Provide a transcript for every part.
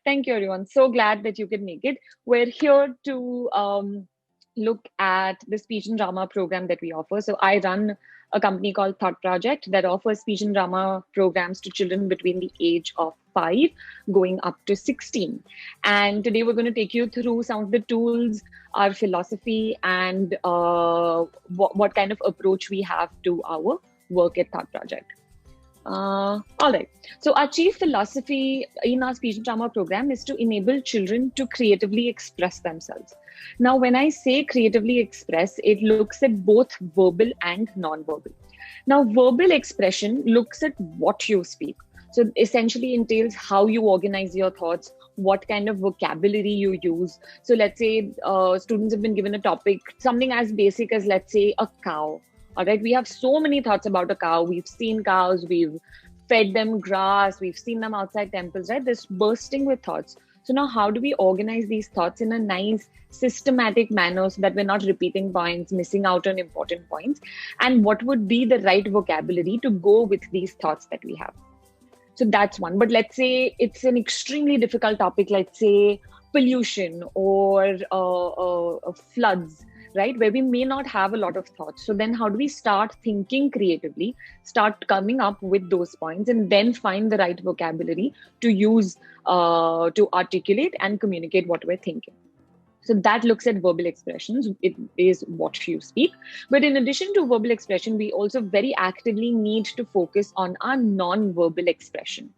Thank you, everyone. So glad that you could make it. We're here to look at the speech and drama program that we offer. So I run a company called Thought Project that offers speech and drama programs to children between the age of 5 going up to 16. And today we're going to take you through some of the tools, our philosophy, and what kind of approach we have to our work at Thought Project. All right. So our chief philosophy in our speech and drama program is to enable children to creatively express themselves. Now, when I say creatively express, it looks at both verbal and non-verbal. Now, verbal expression looks at what you speak. So essentially entails how you organize your thoughts, what kind of vocabulary you use. So let's say students have been given a topic, something as basic as, let's say, a cow. All right, we have so many thoughts about a cow. We've seen cows, we've fed them grass, we've seen them outside temples, right? This bursting with thoughts. So now how do we organize these thoughts in a nice, systematic manner so that we're not repeating points, missing out on important points? And what would be the right vocabulary to go with these thoughts that we have? So that's one. But let's say it's an extremely difficult topic, let's say pollution or floods, right? Where we may not have a lot of thoughts. So then how do we start thinking creatively, start coming up with those points, and then find the right vocabulary to use to articulate and communicate what we're thinking? So that looks at verbal expressions. It is what you speak. But in addition to verbal expression, we also very actively need to focus on our non-verbal expression.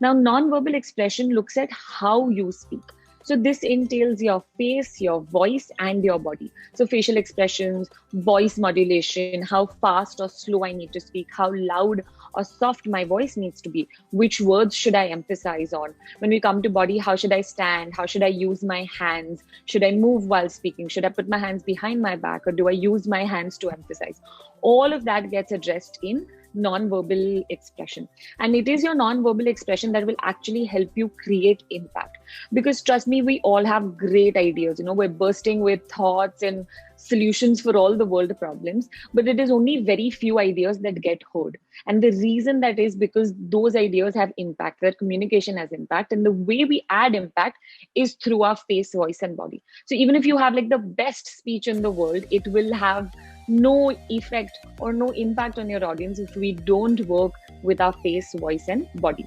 Now, non-verbal expression looks at how you speak. So this entails your face, your voice, and your body. So facial expressions, voice modulation, how fast or slow I need to speak, how loud or soft my voice needs to be, which words should I emphasize on. When we come to body, how should I stand? How should I use my hands? Should I move while speaking? Should I put my hands behind my back, or do I use my hands to emphasize? All of that gets addressed in non-verbal expression, and it is your non-verbal expression that will actually help you create impact. Because trust me, we all have great ideas, we're bursting with thoughts and solutions for all the world problems, but it is only very few ideas that get heard. And the reason that is because those ideas have impact, their communication has impact, and the way we add impact is through our face, voice, and body. So even if you have like the best speech in the world, it will have no effect or no impact on your audience if we don't work with our face, voice, and body.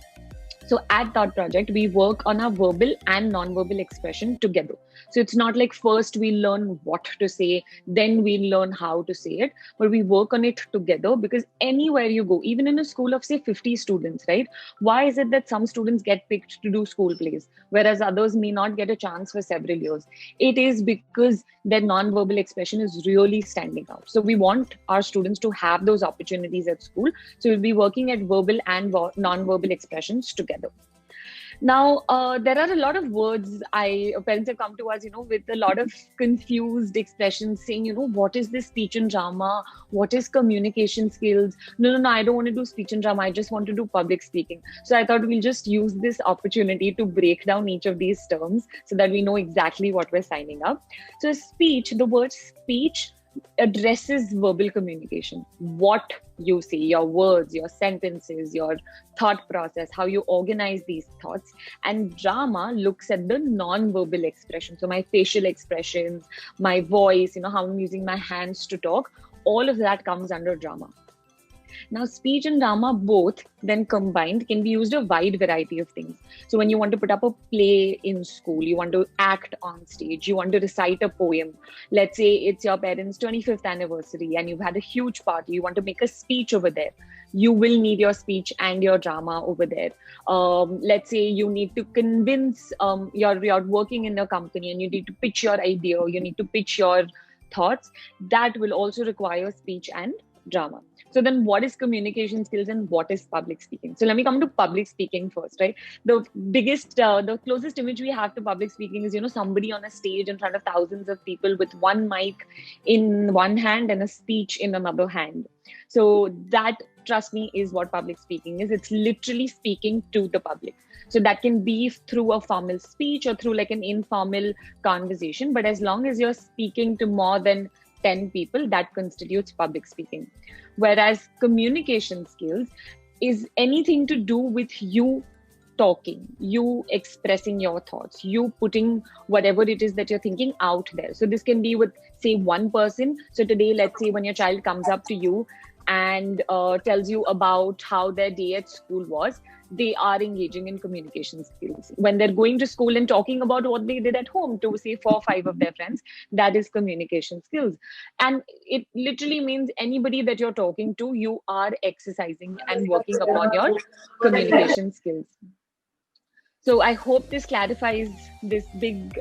So at Thought Project, we work on our verbal and non-verbal expression together. So it's not like first we learn what to say, then we learn how to say it, but we work on it together. Because anywhere you go, even in a school of say 50 students, right? Why is it that some students get picked to do school plays, whereas others may not get a chance for several years? It is because their non-verbal expression is really standing out. So we want our students to have those opportunities at school. So we'll be working at verbal and non-verbal expressions together. Now, there are a lot of words parents have come to us, with a lot of confused expressions saying, what is this speech and drama? What is communication skills? No, I don't want to do speech and drama. I just want to do public speaking. So I thought we'll just use this opportunity to break down each of these terms so that we know exactly what we're signing up. So speech, the word speech addresses verbal communication, what you say, your words, your sentences, your thought process, how you organize these thoughts. And drama looks at the non-verbal expression. So my facial expressions, my voice, how I'm using my hands to talk, all of that comes under drama. Now, speech and drama both then combined can be used a wide variety of things. So when you want to put up a play in school, you want to act on stage, you want to recite a poem. Let's say it's your parents' 25th anniversary and you've had a huge party. You want to make a speech over there. You will need your speech and your drama over there. Let's say you need to convince, you're working in a company and you need to pitch your idea, you need to pitch your thoughts. That will also require speech and drama. So then what is communication skills and what is public speaking? So let me come to public speaking first, right? The closest image we have to public speaking is, somebody on a stage in front of thousands of people with one mic in one hand and a speech in another hand. So that, trust me, is what public speaking is. It's literally speaking to the public. So that can be through a formal speech or through like an informal conversation. But as long as you're speaking to more than 10 people, that constitutes public speaking. Whereas communication skills is anything to do with you talking, you expressing your thoughts, you putting whatever it is that you're thinking out there. So this can be with, say, one person. So today, let's say when your child comes up to you and tells you about how their day at school was, they are engaging in communication skills. When they're going to school and talking about what they did at home to, say, 4 or 5 of their friends, that is communication skills. And it literally means anybody that you're talking to, you are exercising and working upon your communication skills. So I hope this clarifies this big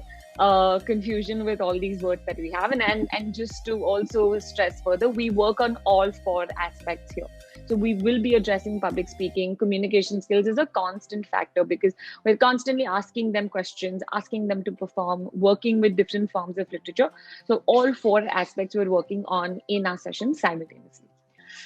confusion with all these words that we have. And just to also stress further, we work on all 4 aspects here. So we will be addressing public speaking. Communication skills is a constant factor because we're constantly asking them questions, asking them to perform, working with different forms of literature. So all 4 aspects we're working on in our session simultaneously.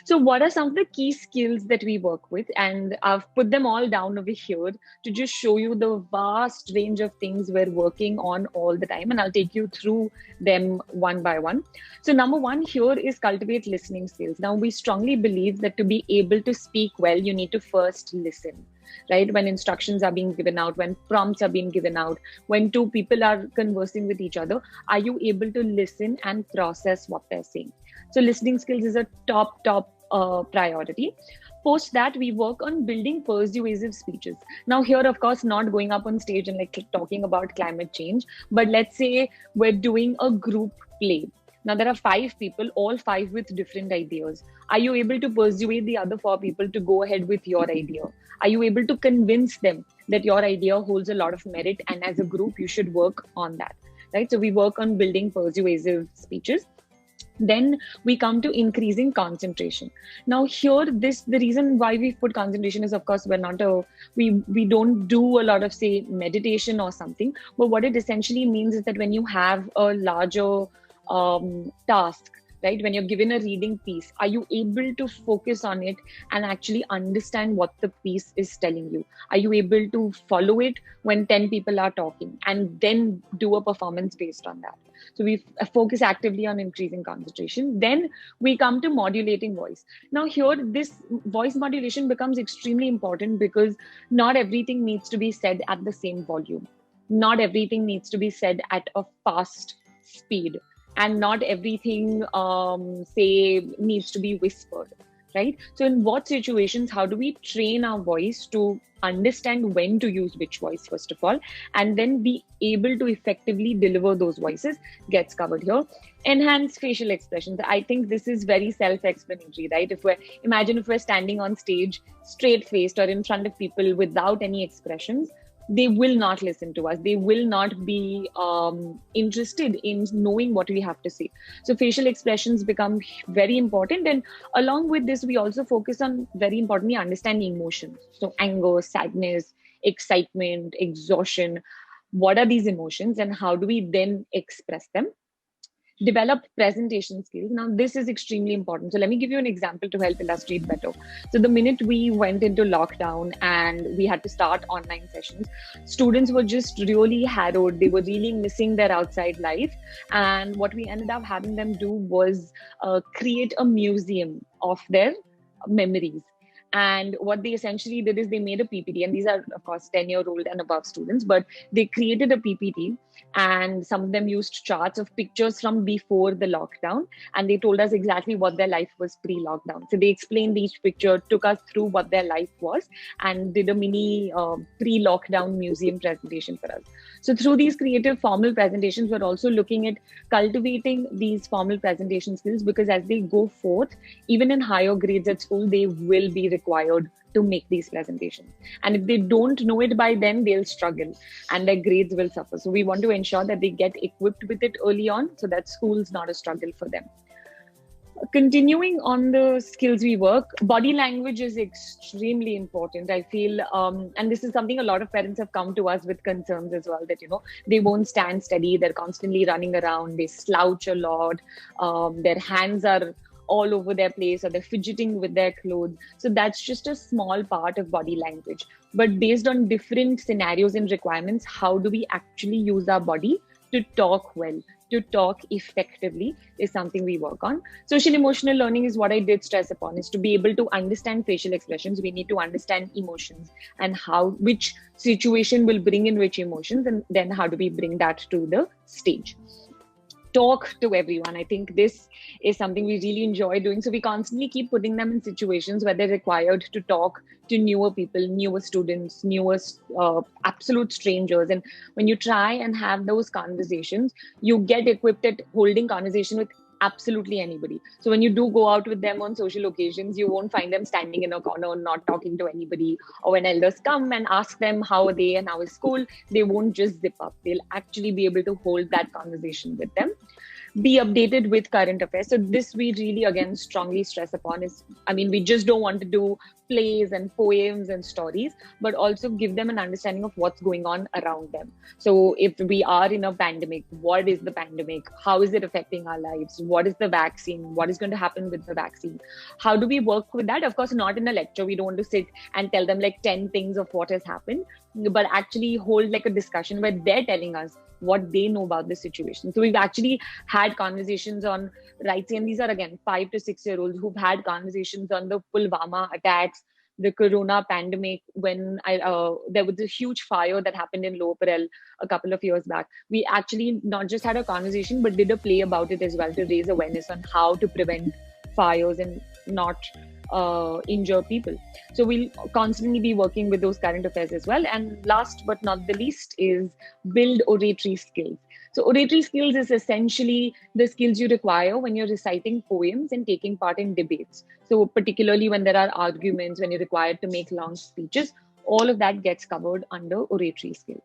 So what are some of the key skills that we work with? And I've put them all down over here to just show you the vast range of things we're working on all the time. And I'll take you through them one by one. So number 1 here is cultivate listening skills. Now, we strongly believe that to be able to speak well, you need to first listen. Right? When instructions are being given out, when prompts are being given out, when 2 people are conversing with each other, are you able to listen and process what they're saying? So listening skills is a top priority. Post that, we work on building persuasive speeches. Now here, of course, not going up on stage and like talking about climate change, but let's say we're doing a group play. Now there are 5 people, all 5 with different ideas. Are you able to persuade the other 4 people to go ahead with your idea? Are you able to convince them that your idea holds a lot of merit and as a group, you should work on that, right? So we work on building persuasive speeches. Then we come to increasing concentration. Now here, the reason why we put concentration is, of course, we don't do a lot of, say, meditation or something, but what it essentially means is that when you have a larger task, right? When you're given a reading piece, are you able to focus on it and actually understand what the piece is telling you? Are you able to follow it when 10 people are talking and then do a performance based on that? So we focus actively on increasing concentration. Then we come to modulating voice. Now here, this voice modulation becomes extremely important because not everything needs to be said at the same volume. Not everything needs to be said at a fast speed. And not everything, say, needs to be whispered, right? So in what situations, how do we train our voice to understand when to use which voice, first of all, and then be able to effectively deliver those voices gets covered here. Enhance facial expressions. I think this is very self-explanatory, right? Imagine if we're standing on stage, straight-faced or in front of people without any expressions, they will not listen to us. They will not be interested in knowing what we have to say. So facial expressions become very important. And along with this, we also focus on, very importantly, understanding emotions. So anger, sadness, excitement, exhaustion. What are these emotions and how do we then express them? Develop presentation skills. Now, this is extremely important. So let me give you an example to help illustrate better. So the minute we went into lockdown and we had to start online sessions, students were just really harrowed. They were really missing their outside life. And what we ended up having them do was create a museum of their memories. And what they essentially did is they made a PPT, and these are, of course, 10-year-old and above students, but they created a PPT and some of them used charts of pictures from before the lockdown. And they told us exactly what their life was pre-lockdown. So they explained each picture, took us through what their life was, and did a mini pre-lockdown museum presentation for us. So through these creative formal presentations, we're also looking at cultivating these formal presentation skills, because as they go forth, even in higher grades at school, they will be required to make these presentations. And if they don't know it by then, they'll struggle and their grades will suffer. So we want to ensure that they get equipped with it early on so that school's not a struggle for them. Continuing on the skills we work, body language is extremely important, I feel. And this is something a lot of parents have come to us with concerns as well, that, they won't stand steady. They're constantly running around. They slouch a lot. Their hands are all over their place, or they're fidgeting with their clothes. So that's just a small part of body language. But based on different scenarios and requirements, how do we actually use our body to talk well, to talk effectively is something we work on. Social emotional learning is what I did stress upon, is to be able to understand facial expressions. We need to understand emotions and how, which situation will bring in which emotions, and then how do we bring that to the stage. Talk to everyone. I think this is something we really enjoy doing. So we constantly keep putting them in situations where they're required to talk to newer people, newer students, newest absolute strangers. And when you try and have those conversations, you get equipped at holding conversation with absolutely anybody. So when you do go out with them on social occasions, you won't find them standing in a corner not talking to anybody. Or when elders come and ask them how are they and how is school, they won't just zip up. They'll actually be able to hold that conversation with them. Be updated with current affairs. So this we really again strongly stress upon is, I mean, we just don't want to do plays and poems and stories, but also give them an understanding of what's going on around them. So if we are in a pandemic, what is the pandemic? How is it affecting our lives? What is the vaccine? What is going to happen with the vaccine? How do we work with that? Of course, not in a lecture. We don't want to sit and tell them like 10 things of what has happened, but actually hold like a discussion where they're telling us what they know about the situation. So we've actually had conversations on rights, and these are again 5 to 6 year olds who've had conversations on the Pulwama attacks, the corona pandemic, when there was a huge fire that happened in Lower Parel a couple of years back. We actually not just had a conversation, but did a play about it as well to raise awareness on how to prevent fires and not injure people. So we'll constantly be working with those current affairs as well. And last but not the least is build oratory skills. So oratory skills is essentially the skills you require when you're reciting poems and taking part in debates. So particularly when there are arguments, when you're required to make long speeches, all of that gets covered under oratory skills.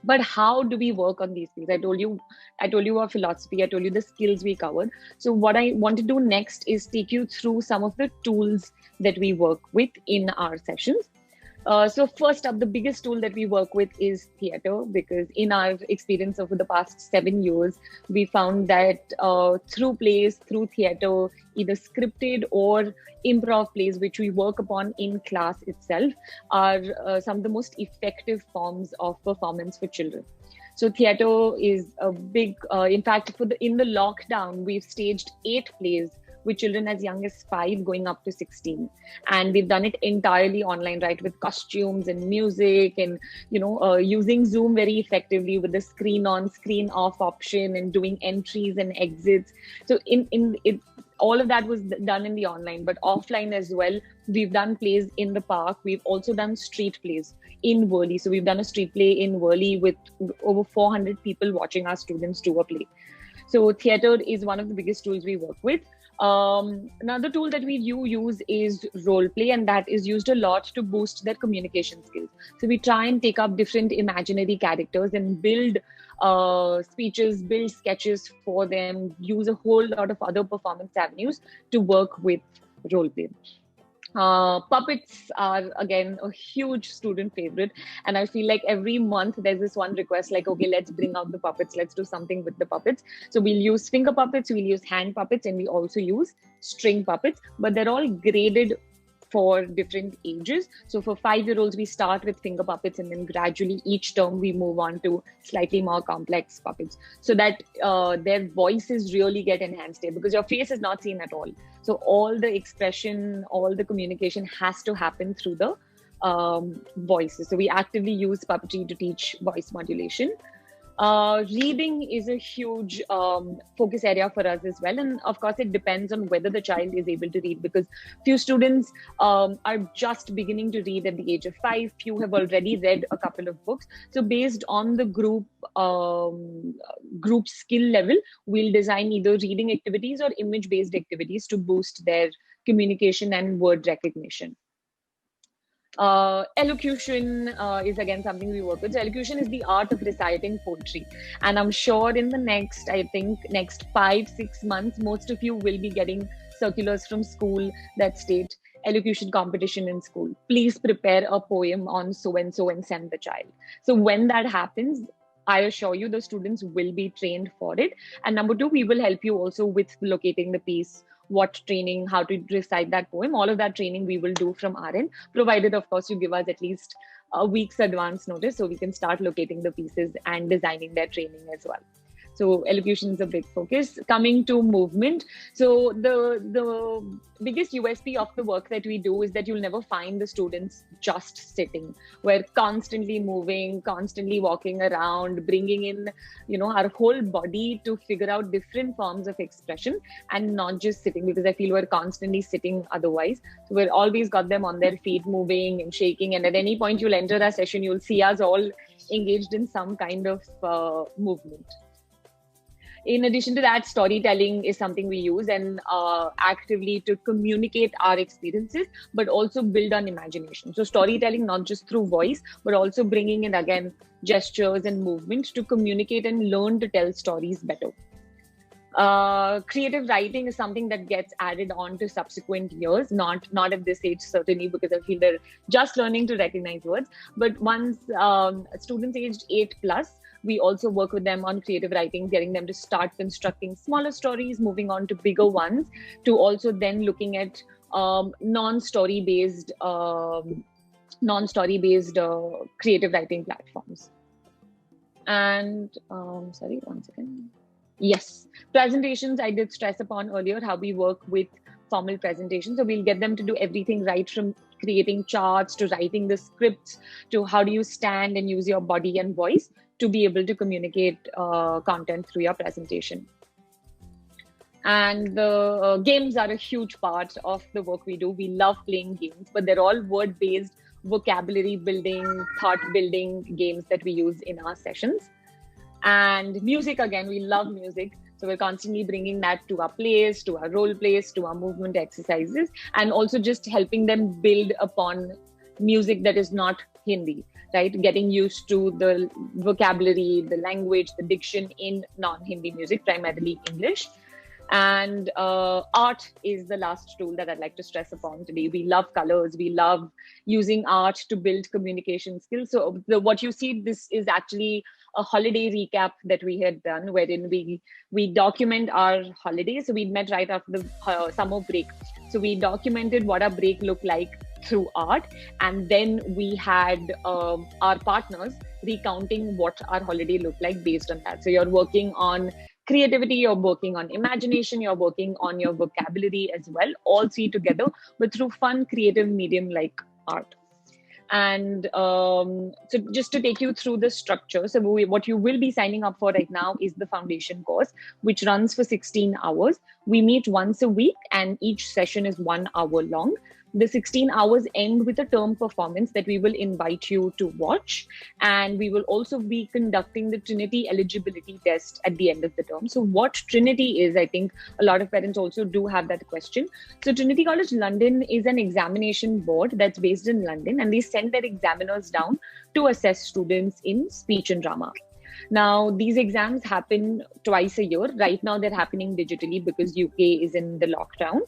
But how do we work on these things? I told you our philosophy, I told you the skills we covered. So what I want to do next is take you through some of the tools that we work with in our sessions. So first up, the biggest tool that we work with is theater, because in our experience over the past 7 years, we found that through plays, through theater, either scripted or improv plays, which we work upon in class itself, are some of the most effective forms of performance for children. So theater is a big, in fact, in the lockdown, we've staged 8 plays with children as young as 5 going up to 16. And we've done it entirely online, right? With costumes and music and, using Zoom very effectively with the screen on, screen off option and doing entries and exits. So all of that was done in the online, but offline as well. We've done plays in the park. We've also done street plays in Worli. So we've done a street play in Worli with over 400 people watching our students do a play. So theater is one of the biggest tools we work with. Another tool that we use is role play, and that is used a lot to boost their communication skills. So we try and take up different imaginary characters and build speeches, build sketches for them, use a whole lot of other performance avenues to work with role play. Puppets are again a huge student favorite, and I feel like every month there's this one request like, okay, let's bring out the puppets, let's do something with the puppets. So we'll use finger puppets, we'll use hand puppets, and we also use string puppets, but they're all graded for different ages. So for 5-year-olds, we start with finger puppets, and then gradually each term we move on to slightly more complex puppets, so that their voices really get enhanced there, because your face is not seen at all. So all the expression, all the communication has to happen through the voices. So we actively use puppetry to teach voice modulation. Reading is a huge focus area for us as well. And of course, it depends on whether the child is able to read, because few students are just beginning to read at the age of 5. Few have already read a couple of books. So based on the group skill level, we'll design either reading activities or image-based activities to boost their communication and word recognition. Elocution is again something we work with. So elocution is the art of reciting poetry, and I'm sure in the next 5-6 months, most of you will be getting circulars from school that state elocution competition in school. Please prepare a poem on so and so and send the child. So when that happens, I assure you the students will be trained for it. And number 2, we will help you also with locating the piece, what training, how to recite that poem. All of that training we will do from our end, provided of course you give us at least a week's advance notice so we can start locating the pieces and designing their training as well. So elocution is a big focus. Coming to movement, so the biggest USP of the work that we do is that you'll never find the students just sitting. We're constantly moving, constantly walking around, bringing in, our whole body to figure out different forms of expression and not just sitting, because I feel we're constantly sitting otherwise. So we've always got them on their feet, moving and shaking. And at any point you'll enter a session, you'll see us all engaged in some kind of movement. In addition to that, storytelling is something we use and actively to communicate our experiences, but also build on imagination. So storytelling, not just through voice, but also bringing in, again, gestures and movement to communicate and learn to tell stories better. Creative writing is something that gets added on to subsequent years, not at this age, certainly, because I feel they're just learning to recognize words. But once students aged 8+, we also work with them on creative writing, getting them to start constructing smaller stories, moving on to bigger ones, to also then looking at non-story based creative writing platforms. And sorry, one second. Yes, presentations, I did stress upon earlier how we work with formal presentations. So we'll get them to do everything right from creating charts to writing the scripts to how do you stand and use your body and voice to be able to communicate content through your presentation. And the games are a huge part of the work we do. We love playing games, but they're all word-based, vocabulary building, thought building games that we use in our sessions. And music, again, we love music. So we're constantly bringing that to our plays, to our role plays, to our movement exercises, and also just helping them build upon music that is not Hindi, right? Getting used to the vocabulary, the language, the diction in non-Hindi music, primarily English. And art is the last tool that I'd like to stress upon today. We love colors. We love using art to build communication skills. So what you see, this is actually a holiday recap that we had done, wherein we document our holidays. So we met right after the summer break. So we documented what our break looked like through art. And then we had our partners recounting what our holiday looked like based on that. So you're working on creativity, you're working on imagination, you're working on your vocabulary as well, all three together, but through fun, creative medium like art. And so just to take you through the structure, so what you will be signing up for right now is the foundation course, which runs for 16 hours. We meet once a week and each session is 1 hour long. The 16 hours end with a term performance that we will invite you to watch. And we will also be conducting the Trinity eligibility test at the end of the term. So what Trinity is, I think a lot of parents also do have that question. So Trinity College London is an examination board that's based in London, and they send their examiners down to assess students in speech and drama. Now, these exams happen twice a year. Right now, they're happening digitally because UK is in the lockdown.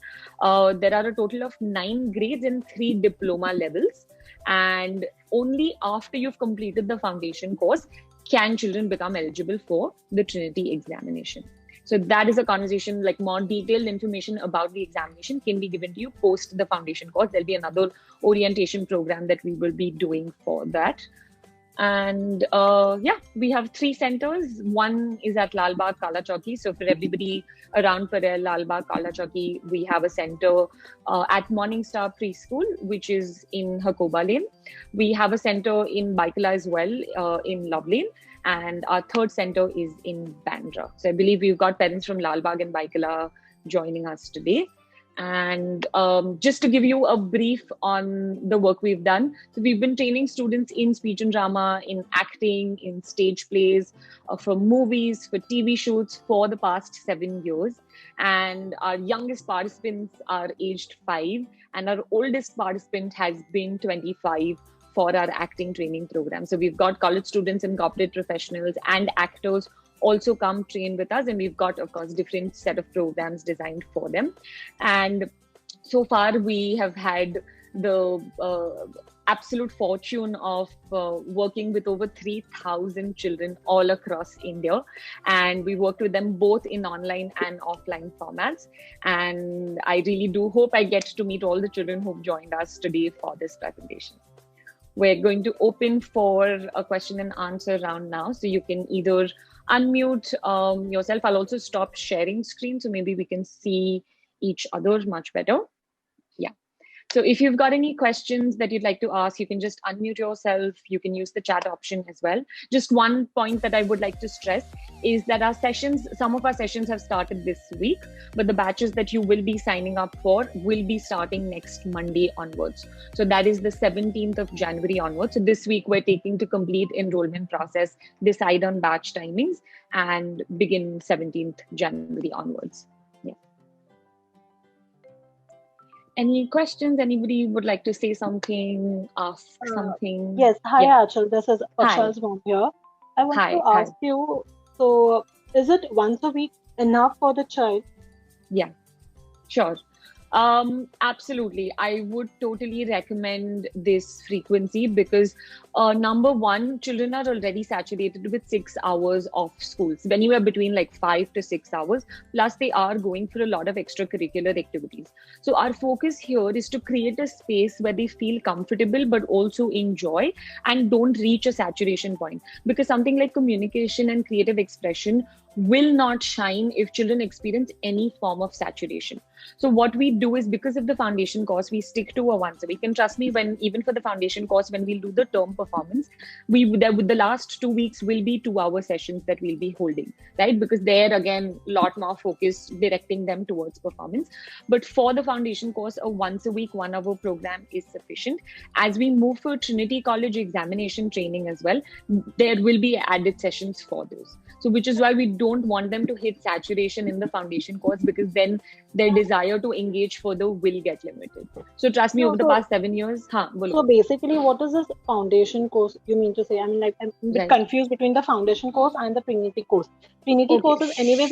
There are a total of 9 grades and 3 diploma levels. And only after you've completed the foundation course can children become eligible for the Trinity examination. So that is a conversation, like more detailed information about the examination can be given to you post the foundation course. There'll be another orientation program that we will be doing for that. And we have 3 centers. One is at Lal Bagh, Kala Chowki. So for everybody around Parel, Lal Bagh, Kala Chowki, we have a center at Morning Star Preschool, which is in Hakoba Lane. We have a center in Baikala as well, in Love Lane. And our 3rd center is in Bandra. So I believe we've got parents from Lal Bagh and Baikala joining us today. And just to give you a brief on the work we've done. So we've been training students in speech and drama, in acting, in stage plays, for movies, for TV shoots for the past 7 years. And our youngest participants are aged 5 and our oldest participant has been 25 for our acting training program. So we've got college students and corporate professionals and actors also come train with us, and we've got, of course, different set of programs designed for them. And so far we have had the absolute fortune of working with over 3,000 children all across India, and we worked with them both in online and offline formats. And I really do hope I get to meet all the children who've joined us today for this presentation. We're going to open for a question and answer round now. So you can either unmute yourself. I'll also stop sharing screen so maybe we can see each other much better. Yeah. So if you've got any questions that you'd like to ask, you can just unmute yourself. You can use the chat option as well. Just one point that I would like to stress is that our sessions, some of our sessions have started this week, but the batches that you will be signing up for will be starting next Monday onwards. So that is the 17th of January onwards. So this week we're taking to complete enrollment process, decide on batch timings, and begin 17th January onwards. Any questions? Anybody would like to say something, ask something? Yes. Hi, Achal. This is Achal's mom here. I want to ask you, so is it once a week enough for the child? Yeah, sure. Absolutely. I would totally recommend this frequency because number one, children are already saturated with 6 hours of school, so anywhere between like 5 to 6 hours. Plus, they are going through a lot of extracurricular activities. So our focus here is to create a space where they feel comfortable, but also enjoy and don't reach a saturation point. Because something like communication and creative expression will not shine if children experience any form of saturation. So what we do is, because of the foundation course, we stick to a once a week. And trust me, when even for the foundation course, when we'll do the term performance, the last 2 weeks will be 2-hour sessions that we'll be holding, right? Because there again, a lot more focus directing them towards performance. But for the foundation course, a once a week 1-hour program is sufficient. As we move for Trinity College examination training as well, there will be added sessions for those. So which is why we don't want them to hit saturation in the foundation course, because then their desire to engage further will get limited. So trust me, over the past 7 years. So basically, what is this foundation course you mean to say? I mean, like, I'm a bit confused between the foundation course and the Trinity course. Trinity course is anyways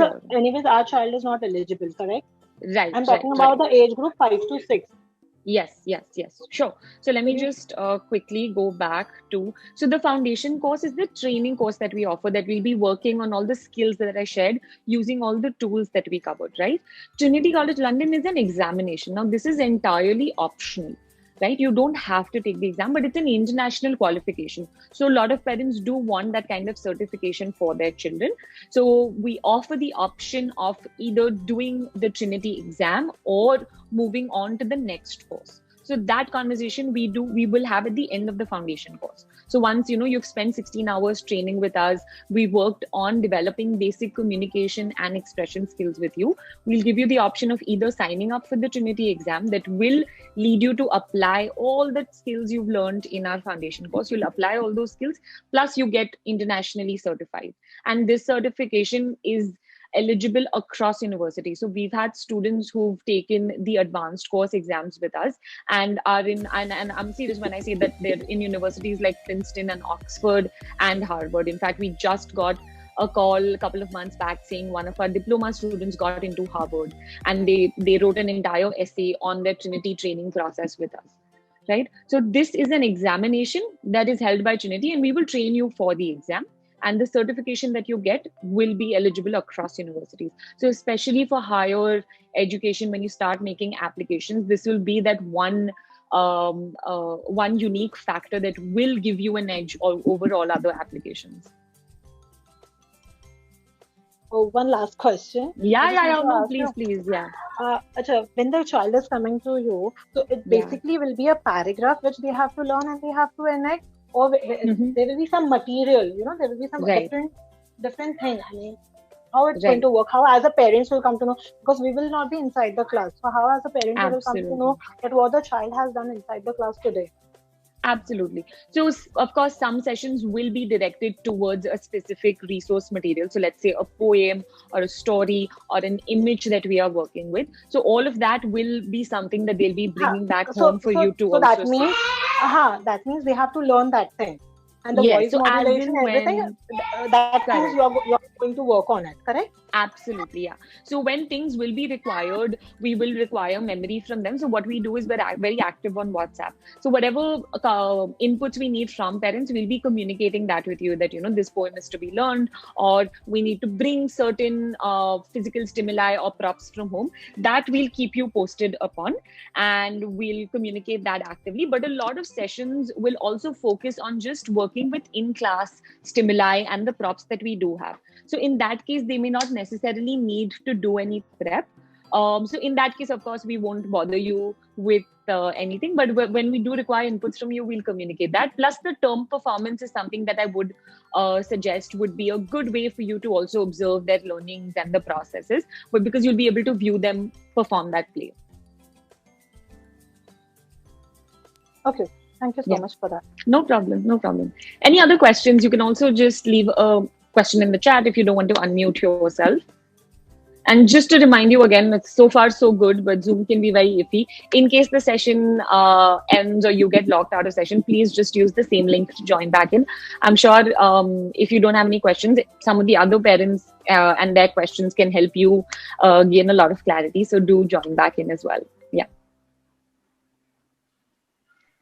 our child is not eligible, correct? Right. I'm talking about the age group 5 to 6. Yes, sure. So let me just quickly go back to, so the foundation course is the training course that we offer, that we'll be working on all the skills that I shared using all the tools that we covered, right? Trinity College London is an examination. Now, this is entirely optional, right? You don't have to take the exam, but it's an international qualification. So a lot of parents do want that kind of certification for their children. So we offer the option of either doing the Trinity exam or moving on to the next course. So that conversation we will have at the end of the foundation course. So once you've spent 16 hours training with us, we worked on developing basic communication and expression skills with you. We'll give you the option of either signing up for the Trinity exam that will lead you to apply all the skills you've learned in our foundation course. You'll apply all those skills, plus you get internationally certified. And this certification is eligible across universities. So we've had students who've taken the advanced course exams with us and are in, and I'm serious when I say that they're in universities like Princeton and Oxford and Harvard. In fact, we just got a call a couple of months back saying one of our diploma students got into Harvard and they wrote an entire essay on their Trinity training process with us, right? So this is an examination that is held by Trinity, and we will train you for the exam. And the certification that you get will be eligible across universities. So especially for higher education, when you start making applications, this will be that one unique factor that will give you an edge over all other applications. Oh, one last question. No, please. When the child is coming to you, so it basically will be a paragraph which they have to learn and they have to enact. Or there will be some material, there will be some different thing. I mean, how it's going to work, how as a parents will come to know, because we will not be inside the class. So how as a parent will come to know that what the child has done inside the class today? Absolutely. So, of course, some sessions will be directed towards a specific resource material. So let's say a poem or a story or an image that we are working with. So all of that will be something that they'll be bringing back home for you to also see. That means they have to learn that thing. And the voice modulation, everything, that means you're going to work on it, correct? Absolutely, yeah. So when things will be required, we will require memory from them. So what we do is we're very active on WhatsApp. So whatever inputs we need from parents, we'll be communicating that with you, that, this poem is to be learned, or we need to bring certain physical stimuli or props from home. That we'll keep you posted upon, and we'll communicate that actively. But a lot of sessions will also focus on just working with in-class stimuli and the props that we do have. So in that case, they may not necessarily need to do any prep. So in that case, of course, we won't bother you with anything. But when we do require inputs from you, we'll communicate that. Plus, the term performance is something that I would suggest would be a good way for you to also observe their learnings and the processes, but because you'll be able to view them perform that play. Okay. Thank you so much for that. No problem. No problem. Any other questions? You can also just leave a question in the chat if you don't want to unmute yourself. And just to remind you again, it's so far so good, but Zoom can be very iffy. In case the session ends or you get locked out of session, please just use the same link to join back in. I'm sure if you don't have any questions, some of the other parents and their questions can help you gain a lot of clarity. So do join back in as well. Yeah.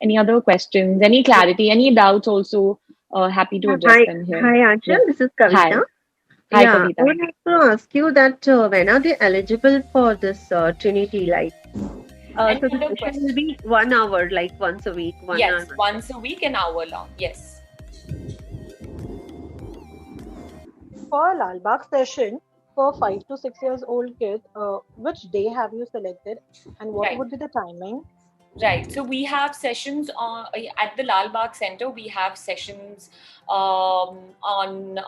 Any other questions? Any clarity? Any doubts also? Happy to address them here. Hi, Aanchal. This is Kavita. Hi, Kavita. I would like to ask you that when are they eligible for this Trinity Light? So the session will be 1 hour, like once a week. Yes, once a week, an hour long. Yes. For Lal Bagh session, for 5 to 6 years old kids, which day have you selected, and what would be the timing? Right. So we have sessions at the Lal Bagh Center. We have sessions on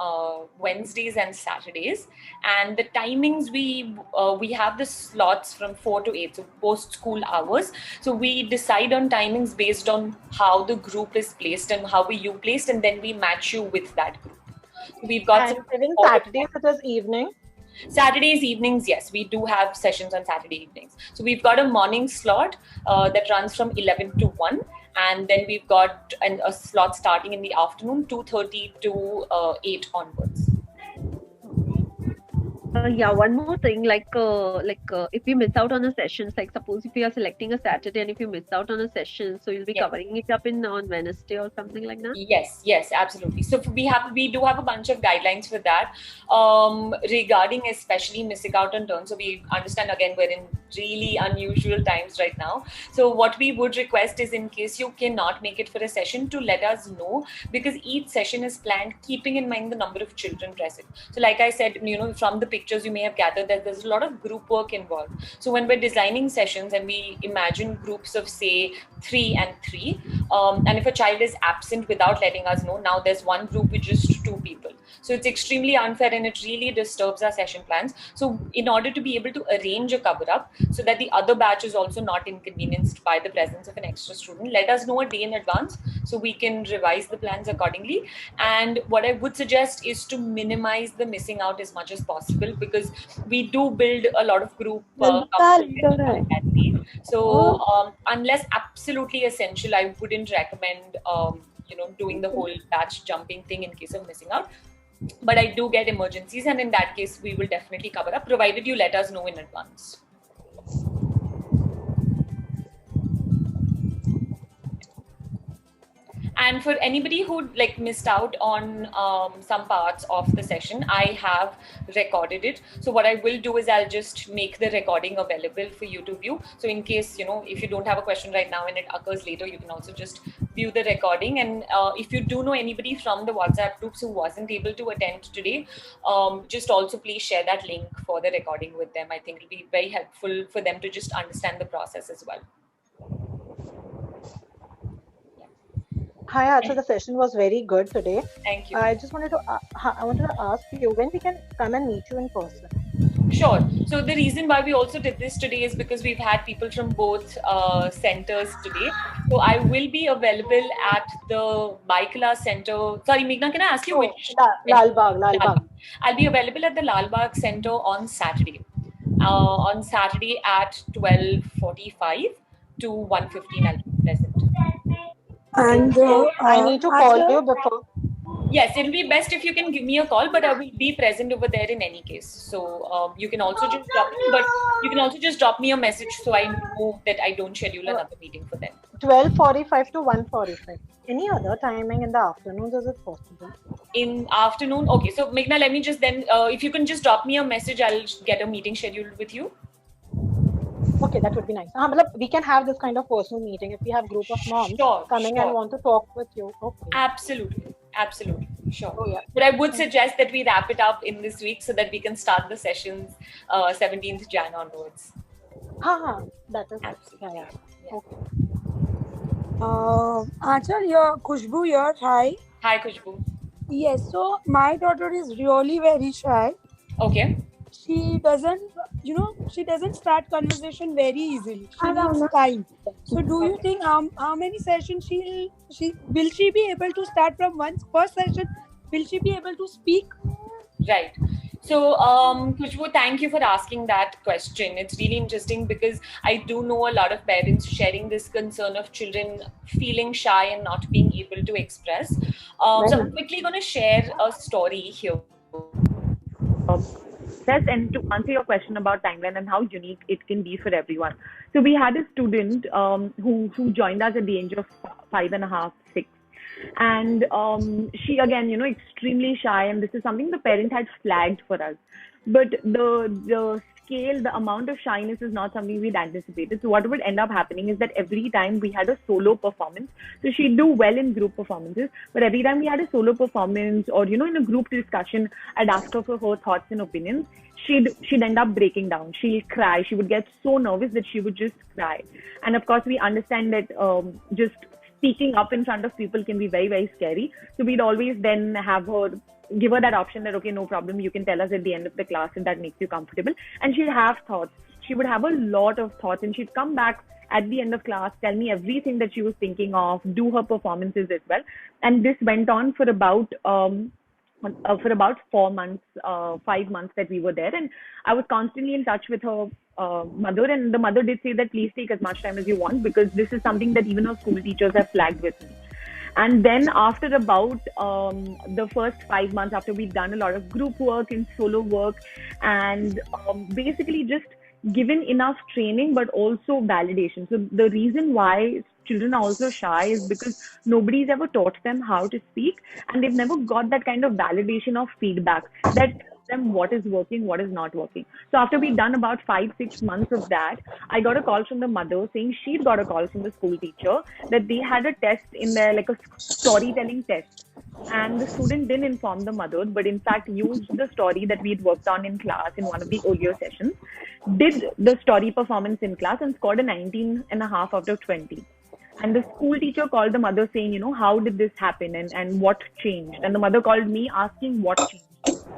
Wednesdays and Saturdays, and the timings we have the slots from 4 to 8, so post school hours. So we decide on timings based on how the group is placed and how you placed, and then we match you with that group. So we've got some Saturdays such as evening. Saturdays evenings, yes, we do have sessions on Saturday evenings. So we've got a morning slot that runs from 11 to 1, and then we've got a slot starting in the afternoon, 2:30 to 8 onwards. One more thing, like if we miss out on a session, like suppose if we are selecting a Saturday and if you miss out on a session, so you'll be covering it up on Wednesday or something like that? Yes, absolutely. So we do have a bunch of guidelines for that regarding especially missing out on turns. So we understand, again, we're in really unusual times right now. So what we would request is, in case you cannot make it for a session, to let us know, because each session is planned keeping in mind the number of children present. So like I said, from the pictures you may have gathered that there's a lot of group work involved. So when we're designing sessions and we imagine groups of say 3 and 3, and if a child is absent without letting us know, now there's one group with just 2 people. So it's extremely unfair and it really disturbs our session plans. So in order to be able to arrange a cover up so that the other batch is also not inconvenienced by the presence of an extra student, let us know a day in advance so we can revise the plans accordingly. And what I would suggest is to minimize the missing out as much as possible, because we do build a lot of group so unless absolutely essential, I wouldn't recommend doing the whole batch jumping thing in case of missing out. But I do get emergencies, and in that case we will definitely cover up, provided you let us know in advance. And for anybody who missed out on some parts of the session, I have recorded it. So what I will do is I'll just make the recording available for you to view. So in case, if you don't have a question right now and it occurs later, you can also just view the recording. And if you do know anybody from the WhatsApp groups who wasn't able to attend today, just also please share that link for the recording with them. I think it'll be very helpful for them to just understand the process as well. Hi, Archa. The session was very good today. Thank you. I just wanted to ask you when we can come and meet you in person. Sure. So the reason why we also did this today is because we've had people from both centers today. So I will be available at the Baikala Center. Sorry, Meghna, can I ask you which? Lal Bagh. I'll be available at the Lal Bagh Center on Saturday. On Saturday at 12:45 to 1:15 I'll be present. And I need to call you before. Yes, it'll be best if you can give me a call, but I will be present over there in any case. So you can also just drop me a message so I know that I don't schedule another meeting for them. 12:45 to 1:45. Any other timing in the afternoons is it possible? In afternoon, okay. So Meghna, let me just then, if you can just drop me a message, I'll get a meeting scheduled with you. Okay, that would be nice. We can have this kind of personal meeting if we have group of moms coming and want to talk with you. Okay. Absolutely, sure. Oh, yeah. But I would suggest that we wrap it up in this week so that we can start the sessions 17th Jan onwards. That is absolutely. Yeah. Okay. Acharya, Khushbu here. Hi. Hi, Khushbu. Yes, so my daughter is really very shy. Okay. She doesn't start conversation very easily. She needs time. So do you think how many sessions will she be able to start from first session? Will she be able to speak? Right. So, Khushbu, thank you for asking that question. It's really interesting because I do know a lot of parents sharing this concern of children feeling shy and not being able to express. So I'm quickly going to share a story here. And to answer your question about timeline and how unique it can be for everyone. So we had a student who joined us at the age of 5.5, 6. And she, again, extremely shy. And this is something the parent had flagged for us. But the scale, the amount of shyness is not something we'd anticipated. So what would end up happening is that every time we had a solo performance, so she'd do well in group performances, but every time we had a solo performance or, in a group discussion, I'd ask her for her thoughts and opinions. She'd end up breaking down. She'll cry. She would get so nervous that she would just cry. And of course, we understand that just speaking up in front of people can be very, very scary. So we'd always then give her that option that, okay, no problem, you can tell us at the end of the class if that makes you comfortable. And she'd have thoughts. She would have a lot of thoughts, and she'd come back at the end of class, tell me everything that she was thinking of, do her performances as well. And this went on for about 4 months, 5 months that we were there. And I was constantly in touch with her mother, and the mother did say that please take as much time as you want, because this is something that even her school teachers have flagged with me. And then after about the first 5 months, after we'd done a lot of group work and solo work, and basically just given enough training, but also validation. So the reason why children are also shy is because nobody's ever taught them how to speak, and they've never got that kind of validation of feedback that them what is working, what is not working. So after we'd done about 5-6 months of that, I got a call from the mother saying she'd got a call from the school teacher that they had a test in there, like a storytelling test. And the student didn't inform the mother, but in fact used the story that we'd worked on in class in one of the earlier sessions, did the story performance in class and scored a 19.5 out of 20. And the school teacher called the mother saying, how did this happen and what changed? And the mother called me asking what changed.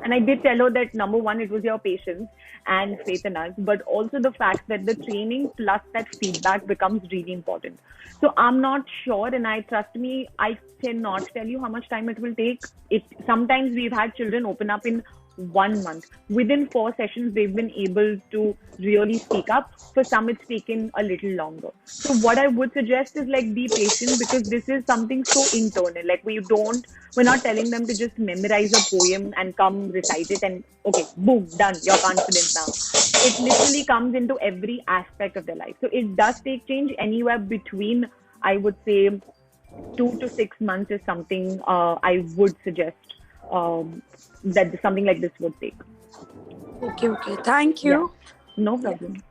And I did tell her that number one, it was your patience and faith in us, but also the fact that the training plus that feedback becomes really important. So I'm not sure, and trust me, I cannot tell you how much time it will take. Sometimes we've had children open up in 1 month. Within 4 sessions, they've been able to really speak up. For some, it's taken a little longer. So what I would suggest is be patient, because this is something so internal. We're not telling them to just memorize a poem and come recite it and okay, boom, done, you're confident now. It literally comes into every aspect of their life. So it does take change. Anywhere between, I would say, 2 to 6 months is something I would suggest that something like this would take. Okay. Thank you. Yeah. No problem.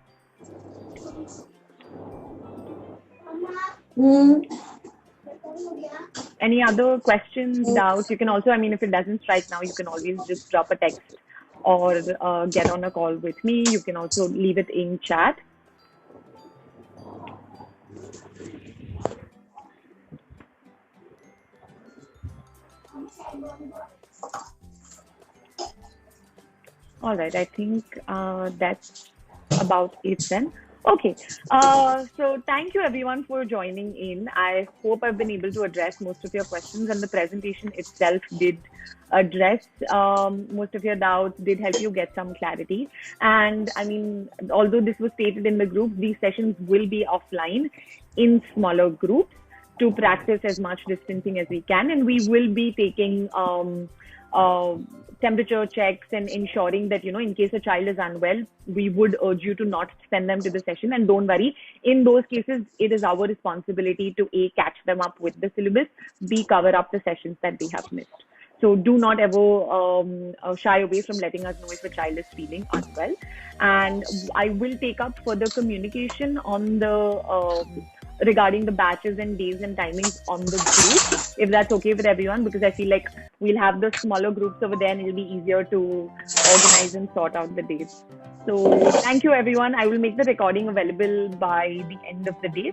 Any other questions, doubts? You can also, if it doesn't strike now, you can always just drop a text or get on a call with me. You can also leave it in chat. All right, I think that's about it then. Okay, so thank you everyone for joining in. I hope I've been able to address most of your questions, and the presentation itself did address most of your doubts, did help you get some clarity. And although this was stated in the group, these sessions will be offline in smaller groups. to practice as much distancing as we can. And we will be taking temperature checks and ensuring that, in case a child is unwell, we would urge you to not send them to the session. And don't worry, in those cases, it is our responsibility to A, catch them up with the syllabus, B, cover up the sessions that they have missed. So do not ever shy away from letting us know if a child is feeling unwell. And I will take up further communication on the regarding the batches and days and timings on the group, if that's okay with everyone, because I feel like we'll have the smaller groups over there and it'll be easier to organize and sort out the days. So thank you, everyone. I will make the recording available by the end of the day.